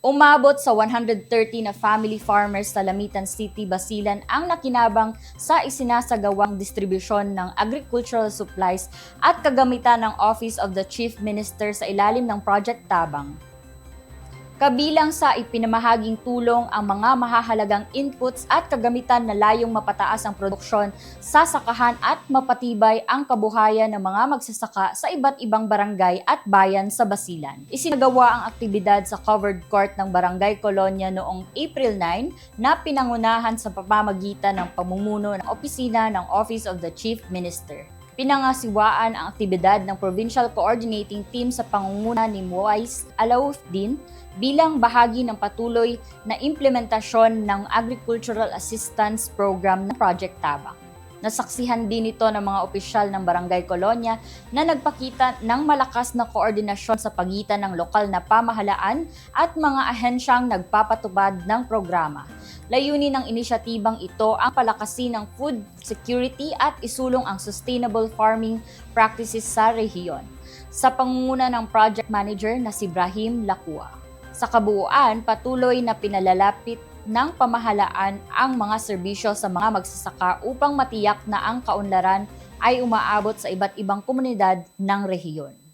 Umabot sa 130 na family farmers sa Lamitan City, Basilan ang nakinabang sa isinasagawang distribusyon ng agricultural supplies at kagamitan ng Office of the Chief Minister sa ilalim ng Project Tabang. Kabilang sa ipinamahaging tulong ang mga mahahalagang inputs at kagamitan na layong mapataas ang produksyon sa sakahan at mapatibay ang kabuhayan ng mga magsasaka sa iba't ibang barangay at bayan sa Basilan. Isinagawa ang aktibidad sa covered court ng Barangay Colonia noong April 9 na pinangunahan sa pamamagitan ng pamumuno ng opisina ng Office of the Chief Minister. Pinangasiwaan ang aktibidad ng Provincial Coordinating Team sa pangunguna ni Muais Alauddin bilang bahagi ng patuloy na implementasyon ng Agricultural Assistance Program ng Project Tabang. Nasaksihan din ito ng mga opisyal ng Barangay Colonia na nagpakita ng malakas na koordinasyon sa pagitan ng lokal na pamahalaan at mga ahensyang nagpapatupad ng programa. Layunin ng inisyatibang ito ang palakasin ng food security at isulong ang sustainable farming practices sa rehiyon. Sa pangunguna ng project manager na si Brahim Lacua. Sa kabuuan, patuloy na pinalalapit ng pamahalaan ang mga serbisyo sa mga magsasaka upang matiyak na ang kaunlaran ay umaabot sa iba't ibang komunidad ng rehiyon.